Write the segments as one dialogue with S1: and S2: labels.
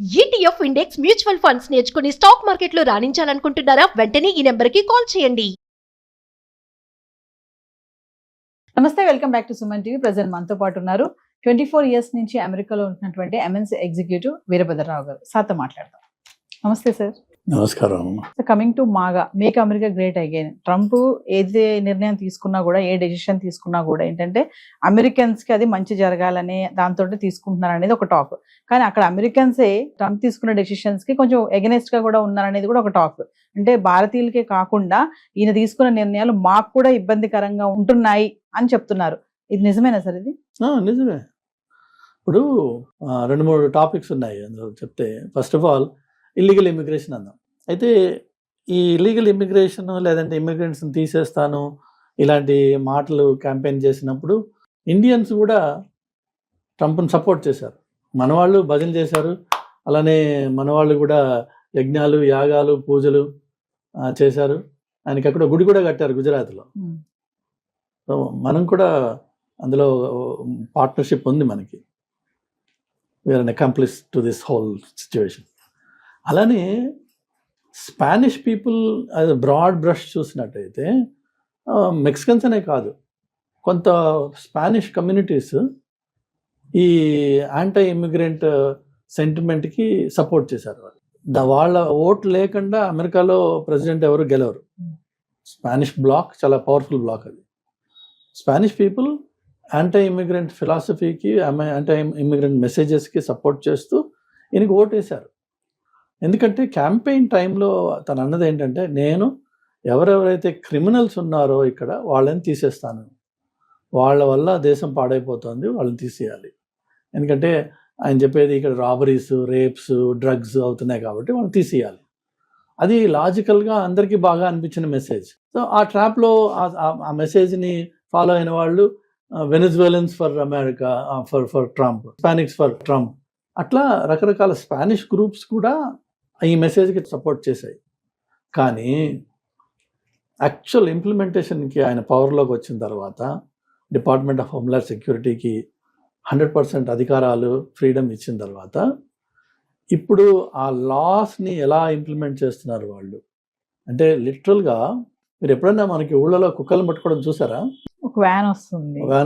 S1: ETF index mutual funds నేర్చుకుని stock మార్కెట్లో రాణించాలనుకుంటున్నారా? వెంటనే ఈ నెంబర్కి కాల్ చేయండి.
S2: నమస్తే, welcome back to Suman TV. Present మనతో పాటు ఉన్నారు 24 years నుంచి అమెరికాలో ఉంటున్నటువంటి ఎంఎన్సీ ఎగ్జిక్యూటివ్ వీరభద్రరావు గారు. సార్తో మాట్లాడదాం. నమస్తే సార్.
S3: నమస్కారం.
S2: Coming to MAGA make America great again. Trump ఏదే నిర్ణయం తీసుకున్నా కూడా, ఏ డెసిషన్ తీసుకున్నా కూడా ఏంటంటే అమెరికన్స్ కి అది మంచి జరగాలని దాంతో తీసుకుంటున్నారు అనేది ఒక టాక్. కానీ అక్కడ అమెరికన్సే ట్రంప్ తీసుకున్న డెసిషన్స్ కి కొంచెం ఎగనెస్ట్ గా కూడా ఉన్నారనేది కూడా ఒక టాక్. అంటే భారతీయులకే కాకుండా ఈయన తీసుకున్న నిర్ణయాలు మాకు కూడా ఇబ్బందికరంగా ఉంటున్నాయి అని చెప్తున్నారు. ఇది నిజమేనా సార్? ఇది
S3: నిజమే. ఇప్పుడు 2-3 టాపిక్స్ ఉన్నాయి అందులో చెప్తే. First of all illegal immigration అన్నాం. అయితే ఈ ఇల్లీగల్ ఇమిగ్రేషన్ లేదంటే ఇమిగ్రెంట్స్ని తీసేస్తాను ఇలాంటి మాటలు క్యాంపెయిన్ చేసినప్పుడు ఇండియన్స్ కూడా ట్రంప్ని సపోర్ట్ చేశారు. మనవాళ్ళు భజన చేశారు. అలానే మనవాళ్ళు కూడా యజ్ఞాలు, యాగాలు, పూజలు చేశారు. ఆయనకి అక్కడ గుడి కూడా కట్టారు గుజరాత్లో. సో మనం కూడా అందులో పార్ట్నర్షిప్ ఉంది మనకి. We're an accomplice to this whole situation. అలానే స్పానిష్ పీపుల్ అది బ్రాడ్ బ్రష్ చూసినట్టయితే మెక్సికన్స్ అనే కాదు, కొంత స్పానిష్ కమ్యూనిటీస్ ఈ యాంటీ ఇమిగ్రెంట్ సెంటిమెంట్కి సపోర్ట్ చేశారు. వాళ్ళ ఓట్ లేకుండా అమెరికాలో ప్రెసిడెంట్ ఎవరు గెలవరు. స్పానిష్ బ్లాక్ చాలా పవర్ఫుల్ బ్లాక్. అది స్పానిష్ పీపుల్ యాంటీ ఇమిగ్రెంట్ ఫిలాసఫీకి, యాంటీ ఇమిగ్రెంట్ మెసేజెస్కి సపోర్ట్ చేస్తూ ఈయనకి ఓట్ వేశారు. ఎందుకంటే క్యాంపెయిన్ టైంలో తను అన్నది ఏంటంటే, నేను ఎవరెవరైతే క్రిమినల్స్ ఉన్నారో ఇక్కడ వాళ్ళని తీసేస్తాను, వాళ్ళ వల్ల దేశం పాడైపోతుంది, వాళ్ళని తీసేయాలి. ఎందుకంటే ఆయన చెప్పేది ఇక్కడ రాబరీస్, రేప్స్, డ్రగ్స్ అవుతున్నాయి కాబట్టి వాళ్ళని తీసేయాలి. అది లాజికల్గా అందరికీ బాగా అనిపించిన మెసేజ్. సో ఆ ట్రాప్లో ఆ మెసేజ్ని ఫాలో అయిన వాళ్ళు Venezuelans for America, for Trump, Hispanics for Trump, అట్లా రకరకాల స్పానిష్ గ్రూప్స్ కూడా ఈ మెసేజ్కి సపోర్ట్ చేశాయి. కానీ యాక్చువల్ ఇంప్లిమెంటేషన్కి ఆయన పవర్లోకి వచ్చిన తర్వాత డిపార్ట్మెంట్ ఆఫ్ హోమ్లాండ్ సెక్యూరిటీకి 100% అధికారాలు, ఫ్రీడమ్ ఇచ్చిన తర్వాత ఇప్పుడు ఆ లాస్ని ఎలా ఇంప్లిమెంట్ చేస్తున్నారు వాళ్ళు అంటే, లిటరల్గా మీరు ఎప్పుడన్నా మనకి ఊళ్ళలో కుక్కలు పట్టుకోవడం చూసారా?
S2: ఒక వ్యాన్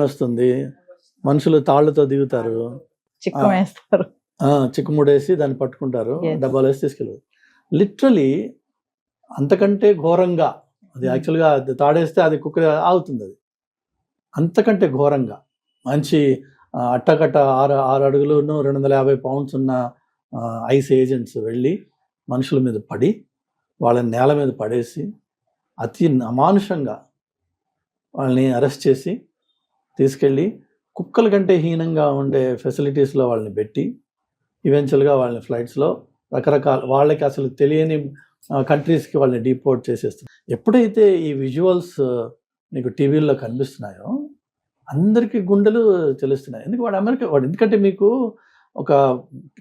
S2: వస్తుంది, మనుషులు తాళ్లతో దిగుతారు, చిక్కుమేస్తారు,
S3: చిక్కుముడేసి దాన్ని పట్టుకుంటారు, డబ్బాలు వేసి తీసుకెళ్ళారు. లిటరలీ అంతకంటే ఘోరంగా అది యాక్చువల్గా తాడేస్తే అది కుక్క ఆగుతుంది. అది అంతకంటే ఘోరంగా మంచి అట్టకట్ట 6 అడుగులు 250 pounds ఉన్న ఐస్ ఏజెంట్స్ వెళ్ళి మనుషుల మీద పడి వాళ్ళని నేల మీద పడేసి అతి అమానుషంగా వాళ్ళని అరెస్ట్ చేసి తీసుకెళ్ళి కుక్కల కంటే హీనంగా ఉండే ఫెసిలిటీస్లో వాళ్ళని పెట్టి ఈవెన్చువల్గా వాళ్ళని ఫ్లైట్స్లో రకరకాల వాళ్ళకి అసలు తెలియని కంట్రీస్కి వాళ్ళని డీపోర్ట్ చేసేస్తున్నారు. ఎప్పుడైతే ఈ విజువల్స్ మీకు టీవీల్లో కనిపిస్తున్నాయో అందరికీ గుండెలు తెలుస్తున్నాయి. ఎందుకంటే మీకు ఒక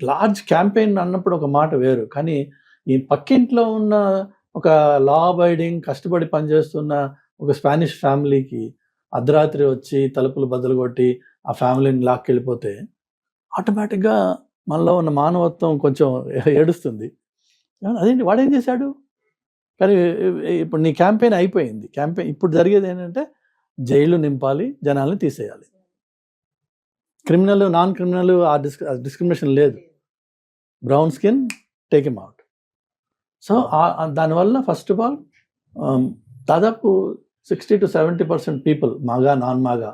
S3: లార్జ్ క్యాంపెయిన్ అన్నప్పుడు ఒక మాట వేరు, కానీ ఈ పక్కింట్లో ఉన్న ఒక లా అబైడింగ్ కష్టపడి పనిచేస్తున్న ఒక స్పానిష్ ఫ్యామిలీకి అర్ధరాత్రి వచ్చి తలుపులు బద్దలు కొట్టి ఆ ఫ్యామిలీని లాక్కెళ్ళిపోతే ఆటోమేటిక్గా మనలో ఉన్న మానవత్వం కొంచెం ఏడుస్తుంది. అదేంటి వాడేం చేశాడు? కానీ ఇప్పుడు నీ క్యాంపెయిన్ అయిపోయింది. ఇప్పుడు జరిగేది ఏంటంటే జైలు నింపాలి, జనాల్ని తీసేయాలి. క్రిమినల్, నాన్ క్రిమినల్ ఆ డిస్క్రిమినేషన్ లేదు. Brown skin take him out. So దానివల్ల ఫస్ట్ ఆఫ్ ఆల్ దాదాపు 60 to 70% పీపుల్, మాగా నాన్ మాగా,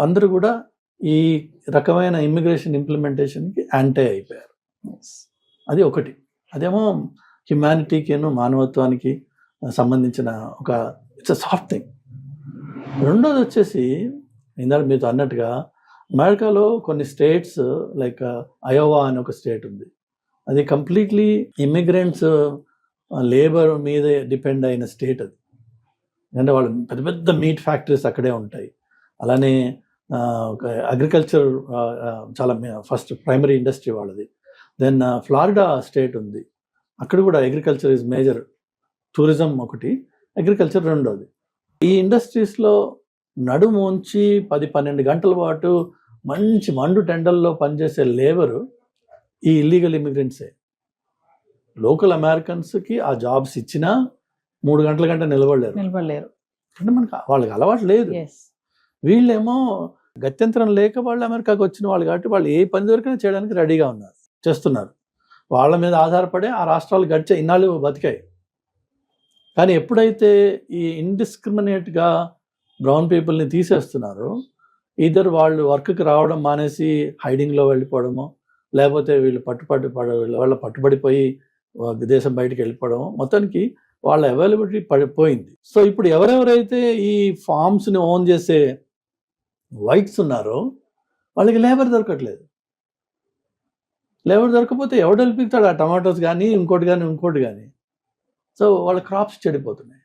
S3: అందరూ కూడా ఈ రకమైన ఇమ్మిగ్రేషన్ ఇంప్లిమెంటేషన్కి యాంటీ అయిపోయారు. అది ఒకటి. అదేమో హ్యుమానిటీకి, మానవత్వానికి సంబంధించిన ఒక ఇట్స్ అ సాఫ్ట్ థింగ్. రెండోది వచ్చేసి ఇందాక మీతో అన్నట్టుగా అమెరికాలో కొన్ని స్టేట్స్ లైక్ అయోవా అని ఒక స్టేట్ ఉంది. అది కంప్లీట్లీ ఇమ్మిగ్రెంట్స్ లేబర్ మీదే డిపెండ్ అయిన స్టేట్. అది అంటే వాళ్ళు పెద్ద పెద్ద మీట్ ఫ్యాక్టరీస్ అక్కడే ఉంటాయి. అలానే ఒక అగ్రికల్చర్ చాలా ఫస్ట్ ప్రైమరీ ఇండస్ట్రీ వాళ్ళది. దెన్ ఫ్లారిడా స్టేట్ ఉంది, అక్కడ కూడా అగ్రికల్చర్ ఈజ్ మేజర్. టూరిజం ఒకటి, అగ్రికల్చర్ రెండోది. ఈ ఇండస్ట్రీస్లో నడుము ఉంచి 10-12 గంటల పాటు మంచి మండు టెండల్లో పనిచేసే లేబరు ఈ ఇల్లీగల్ ఇమిగ్రెంట్సే. లోకల్ అమెరికన్స్కి ఆ జాబ్స్ ఇచ్చినా 3 గంటల గంట నిలబడలేరు. అంటే మనకు వాళ్ళకి అలవాటు లేదు. వీళ్ళేమో గత్యంతరం లేక వాళ్ళు అమెరికాకి వచ్చిన వాళ్ళు కాబట్టి వాళ్ళు ఏ పని దొరికినా చేయడానికి రెడీగా ఉన్నారు, చేస్తున్నారు. వాళ్ళ మీద ఆధారపడే ఆ రాష్ట్రాలు గడిచే ఇన్నాళ్ళు బతికాయి. కానీ ఎప్పుడైతే ఈ ఇండిస్క్రిమినేట్గా బ్రౌన్ పీపుల్ని తీసేస్తున్నారో, ఇద్దరు వాళ్ళు వర్క్కి రావడం మానేసి హైడింగ్లో వెళ్ళిపోవడము, లేకపోతే వీళ్ళు వాళ్ళ పట్టుబడిపోయి దేశం బయటికి వెళ్ళిపోవడము, మొత్తానికి వాళ్ళ అవైలబిలిటీ పడిపోయింది. సో ఇప్పుడు ఎవరెవరైతే ఈ ఫార్మ్స్ని ఓన్ చేసే వైట్స్ ఉన్నారో వాళ్ళకి లేబర్ దొరకట్లేదు. లేబర్ దొరకపోతే ఎవడు వెళ్ళిపిస్తాడు ఆ టమాటోస్ కానీ ఇంకోటి కానీ. సో వాళ్ళ క్రాప్స్ చెడిపోతున్నాయి.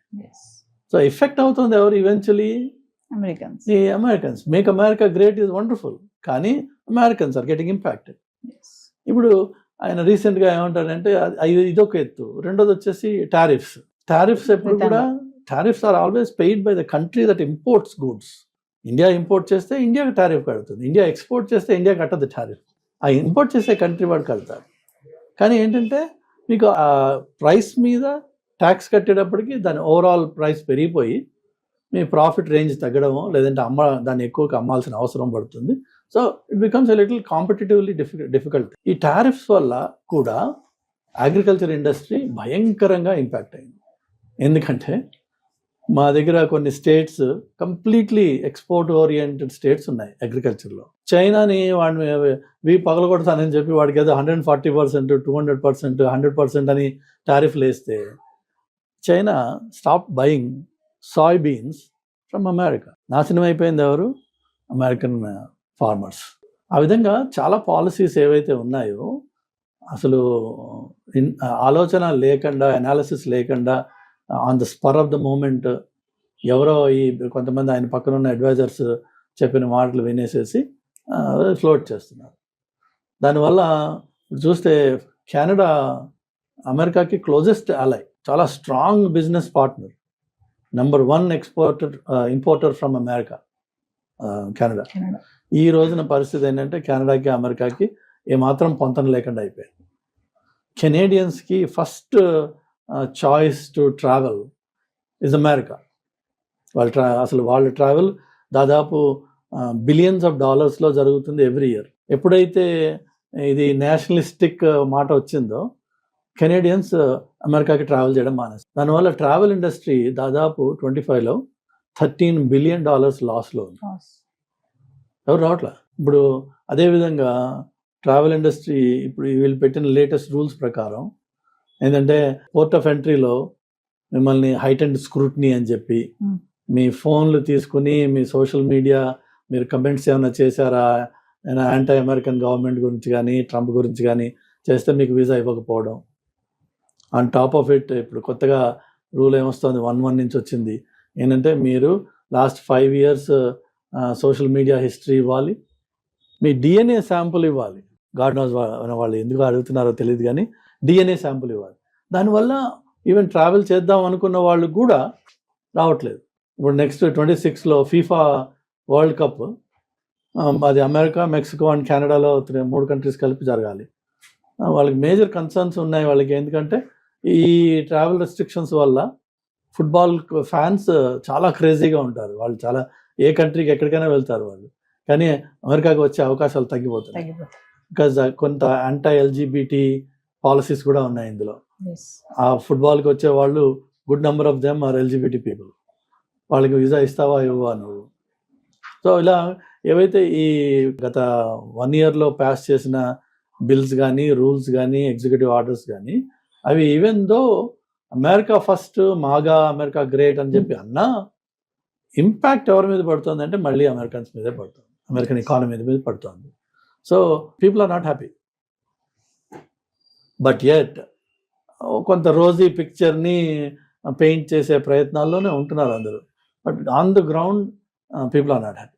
S3: సో ఎఫెక్ట్ అవుతుంది ఎవరు? Eventually Americans. Make America great is wonderful, కానీ అమెరికన్స్ ఆర్ గెటింగ్ ఇంపాక్టెడ్. ఇప్పుడు ఆయన రీసెంట్గా ఏమంటారంటే ఇదొక ఎత్తు. రెండోది వచ్చేసి టారిఫ్స్ ఎప్పుడు కూడా tariffs are always paid by the country that imports goods. India import చేస్తే ఇండియాకి టారిఫ్ కడుతుంది, ఇండియా ఎక్స్పోర్ట్ చేస్తే ఇండియా కట్టదు టారిఫ్. ఆ ఇంపోర్ట్ చేసే కంట్రీ వాడు కడతారు. కానీ ఏంటంటే మీకు ఆ ప్రైస్ మీద ట్యాక్స్ కట్టేటప్పటికి దాని ఓవరాల్ ప్రైస్ పెరిగిపోయి మీ ప్రాఫిట్ రేంజ్ తగ్గడమో లేదంటే దాన్ని ఎక్కువగా అమ్మాల్సిన అవసరం పడుతుంది. So it becomes a little competitively difficult. ఈ టారిఫ్స్ వల్ల కూడా అగ్రికల్చర్ ఇండస్ట్రీ భయంకరంగా ఇంపాక్ట్ అయింది. ఎందుకంటే మా దగ్గర కొన్ని states completely export oriented states ఉన్నాయి అగ్రికల్చర్లో. చైనాని వాడిని పగలగొడతానని చెప్పి వాడికి ఏదో 140%, 200%, 100% అని టారిఫ్లు వేస్తే China stop buying Sai beans from America. నాశనం అయిపోయింది ఎవరు? American farmers. ఆ విధంగా చాలా పాలసీస్ ఏవైతే ఉన్నాయో అసలు ఆలోచన లేకుండా, అనాలిసిస్ లేకుండా, on the spur of the moment ఎవరో కొంతమంది ఆయన పక్కన ఉన్న అడ్వైజర్స్ చెప్పిన మాటలు వినేసేసి ఫ్లోట్ చేస్తున్నారు. దానివల్ల చూస్తే కెనడా అమెరికాకి క్లోజెస్ట్ అలై, చాలా strong business partner, number 1 importer from America Canada. ఈ రోజున పరిస్థితి ఏంటంటే కెనడాకి అమెరికాకి ఏమాత్రం పొంతన లేకుండా అయిపోయింది. కెనేడియన్స్కి first choice to travel is America. వాళ్ళ ట్రావెల్ దాదాపు బిలియన్స్ ఆఫ్ డాలర్స్లో జరుగుతుంది ఎవ్రీ ఇయర్. ఎప్పుడైతే ఇది నేషనలిస్టిక్ మాట వచ్చిందో కెనేడియన్స్ అమెరికాకి ట్రావెల్ చేయడం మానేస్తారు. దానివల్ల ట్రావెల్ ఇండస్ట్రీ దాదాపు 25లో $13 బిలియన్ లాస్లో ఉంది. ఎవరు రావట్లా. ఇప్పుడు అదేవిధంగా ట్రావెల్ ఇండస్ట్రీ ఇప్పుడు వీళ్ళు పెట్టిన లేటెస్ట్ రూల్స్ ప్రకారం ఏంటంటే పోర్ట్ ఆఫ్ ఎంట్రీలో మిమ్మల్ని హైట్ అండ్ స్క్రూట్నీ అని చెప్పి మీ ఫోన్లు తీసుకుని మీ సోషల్ మీడియా మీరు కమెంట్స్ ఏమైనా చేశారా యాంటీ అమెరికన్ గవర్నమెంట్ గురించి కానీ ట్రంప్ గురించి కానీ చేస్తే మీకు వీసా ఇవ్వకపోవడం. ఆన్ టాప్ ఆఫ్ ఇట్ ఇప్పుడు కొత్తగా రూల్ ఏమొస్తుంది, 1/1 నుంచి వచ్చింది ఏంటంటే మీరు last 5 years social media history ఇవ్వాలి, మీ డిఎన్ఏ శాంపుల్ ఇవ్వాలి. గాడ్ నోస్ వాళ్ళు ఎందుకు అడుగుతున్నారో తెలియదు కానీ డిఎన్ఏ శాంపుల్ ఇవ్వాలి. దానివల్ల ఈవెన్ ట్రావెల్ చేద్దాం అనుకున్న వాళ్ళు కూడా రావట్లేదు. ఇప్పుడు నెక్స్ట్ 26లో ఫీఫా వరల్డ్ కప్, అది అమెరికా, మెక్సికో అండ్ కెనడాలో 3 కంట్రీస్ కలిపి జరగాలి. వాళ్ళకి మేజర్ కన్సర్న్స్ ఉన్నాయి వాళ్ళకి. ఎందుకంటే ఈ ట్రావెల్ రెస్ట్రిక్షన్స్ వల్ల ఫుట్బాల్ ఫ్యాన్స్ చాలా క్రేజీగా ఉంటారు. వాళ్ళు చాలా ఏ కంట్రీకి ఎక్కడికైనా వెళ్తారు వాళ్ళు. కానీ అమెరికాకి వచ్చే అవకాశాలు తగ్గిపోతాయి. బికాజ్ కొంత యాంటీ ఎల్జీబీటీ పాలసీస్ కూడా ఉన్నాయి ఇందులో. ఆ ఫుట్బాల్కి వచ్చే వాళ్ళు good number of them are LGBT people. వాళ్ళకి వీసా ఇస్తావా ఇవ్వవా నువ్వు? సో ఇలా ఏవైతే ఈ గత 1 yearలో పాస్ చేసిన బిల్స్ కానీ రూల్స్ కానీ ఎగ్జిక్యూటివ్ ఆర్డర్స్ కానీ అవి even though America first, MAGA America great అని చెప్పి అన్నా ఇంపాక్ట్ ఎవరి మీద పడుతుంది అంటే మళ్ళీ అమెరికన్స్ మీదే పడుతుంది, అమెరికన్ ఎకానమీ మీద పడుతుంది. So people are not happy. But yet కొంత రోజీ పిక్చర్ని పెయింట్ చేసే ప్రయత్నాల్లోనే ఉంటున్నారు అందరూ. But on the ground people are not happy.